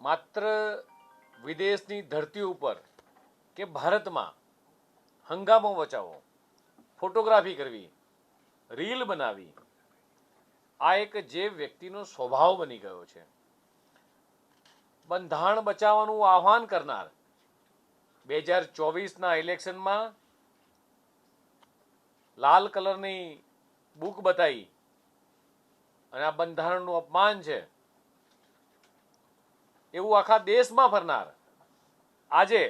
માત્ર વિદેશની ધરતી ઉપર કે ભારતમાં હંગામો મચાવવો, ફોટોગ્રાફી કરવી, રીલ બનાવી, આ એક જે વ્યક્તિનો સ્વભાવ બની ગયો છે. બંધારણ બચાવવાનું આહ્વાન કરનાર 2024ના ઇલેક્શનમાં લાલ કલરની બુક બતાવી અને આ બંધારણનું અપમાન છે એવું આખા દેશમાં ફરનાર આજે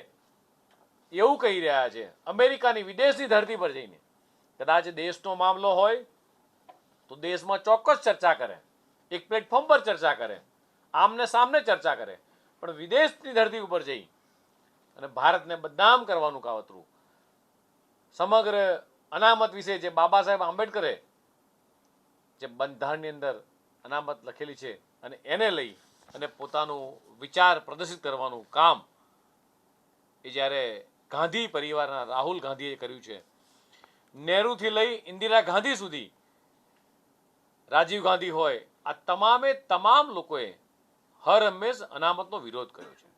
એવું કહી રહ્યા છે અમેરિકાની વિદેશની ધરતી પર જઈને. કદાચ દેશનો મામલો હોય તો દેશમાં ચોક્કસ ચર્ચા કરે, એક પ્લેટફોર્મ પર ચર્ચા કરે, આમને સામને ચર્ચા કરે, પણ વિદેશની ધરતી ઉપર જઈ અને ભારતને બદનામ કરવાનું કાવતરું, સમગ્ર અનામત વિશે જે બાબા સાહેબ આંબેડકરે જે બંધારણની અંદર અનામત લખેલી છે અને એને લઈ અને પોતાનું વિચાર પ્રદર્શિત કરવાનું કામ એ જ્યારે ગાંધી પરિવારના રાહુલ ગાંધીએ કર્યું છે. નહેરુથી લઈ ઇન્દિરા ગાંધી સુધી, રાજીવ ગાંધી હોય, આ તમામે તમામ લોકોએ હર હંમેશ અનામતનો વિરોધ કર્યો છે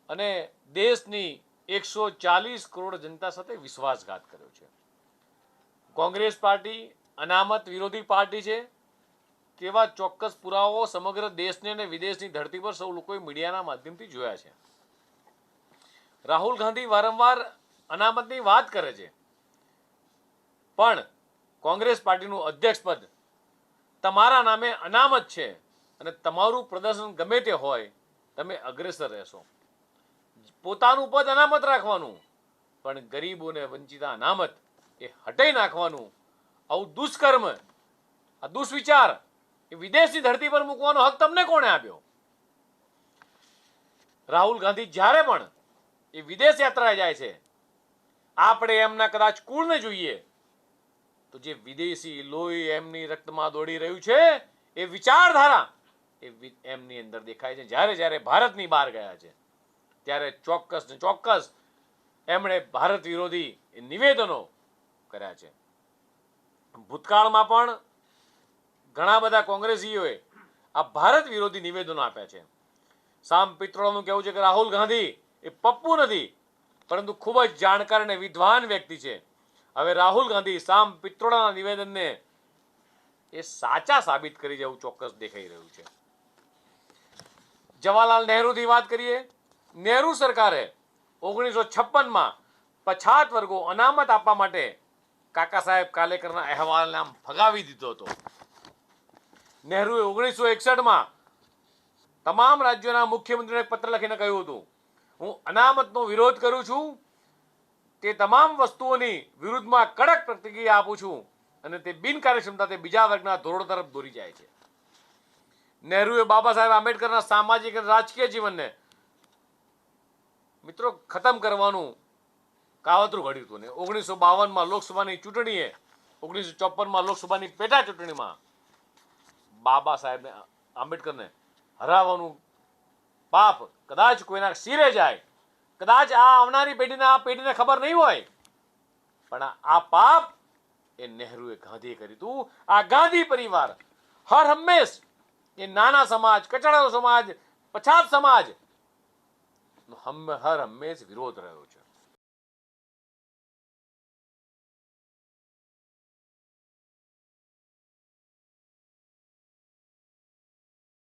અને દેશની 140 કરોડ જનતા સાથે વિશ્વાસઘાત કર્યો છે. કોંગ્રેસ પાર્ટી અનામત વિરોધી પાર્ટી છે તેવા ચોક્કસ પુરાવાઓ સમગ્ર દેશને અને વિદેશની ધરતી પર સૌ લોકોએ મીડિયાના માધ્યમથી જોયા છે. રાહુલ ગાંધી વારંવાર અનામતની વાત કરે છે, પણ કોંગ્રેસ પાર્ટીનું અધ્યક્ષ પદ તમારા નામે અનામત છે અને તમારું પ્રદર્શન ગમે તે હોય, તમે અગ્રેસર રહેશો. પોતાનું પદ અનામત રાખવાનું, પણ ગરીબોને વંચિતા અનામત એ હટાઈ નાખવાનું, આવું દુષ્કર્મ, આ દુષ્વિચાર એ વિદેશની ધરતી પર મૂકવાનો હક તમને કોણે આપ્યો? રાહુલ ગાંધી જ્યારે પણ એ વિદેશ યાત્રાએ જાય છે, આપણે એમના કદાચ કુળને જોઈએ તો જે વિદેશી લોહી એમની રક્તમાં દોડી રહ્યું છે એ વિચારધારા એ એમની અંદર દેખાય છે. જ્યારે જ્યારે ભારતની બહાર ગયા છે ત્યારે ચોક્કસ ને ચોક્કસ એમણે ભારત વિરોધી નિવેદનો કર્યા છે. ભૂતકાળમાં પણ ઘણા બધા કોંગ્રેસીઓએ આ ભારત વિરોધી નિવેદનો આપ્યા છે. સામ પિત્રોડાનું કહેવું છે કે રાહુલ ગાંધી એ પપ્પુ નથી, પરંતુ ખૂબ જ જાણકાર અને વિદ્વાન વ્યક્તિ છે. હવે રાહુલ ગાંધી સામ પિત્રોડાના નિવેદનને એ સાચા સાબિત કરી જવું ચોક્કસ દેખાઈ રહ્યું છે. જવાહરલાલ નહેરુની વાત કરીએ. નહેરુ સરકારે 1956માં પછાત વર્ગો અનામત આપવા માટે કાકા સાહેબ કાલેકરના અહેવાલને આમ ફગાવી દીધો હતો. નહેરુએ 1961માં તમામ રાજ્યોના મુખ્યમંત્રીઓને પત્ર લખીને કહ્યું હતું, હું અનામતનો વિરોધ કરું છું, તે તમામ વસ્તુઓની વિરુદ્ધમાં કડક પ્રતિક્રિયા આપું છું અને તે બિનકાર્યક્ષમતા તે બીજા વર્ગના ધોરણો તરફ દોરી જાય છે. નહેરુએ બાબા સાહેબ આંબેડકરના સામાજિક અને રાજકીય જીવનને મિત્રો ખતમ કરવાનું કાવતરું ઘડ્યું હતું ને 1952માં લોકસભાની ચૂંટણીએ, 1954માં લોકસભાની પેટા ચૂંટણીમાં બાબા સાહેબને આંબેડકરને હરાવવાનું પાપ કદાચ કોઈના શિરે જાય, કદાચ આ આવનારી પેઢીને ખબર નહીં હોય, પણ આ પાપ એ નહેરુએ ગાંધીએ કર્યું હતું. આ ગાંધી પરિવાર હર હંમેશ એ નાના સમાજ, કચડાનો સમાજ, પછાત સમાજ હર હંમેશ વિરોધ રહ્યો છે.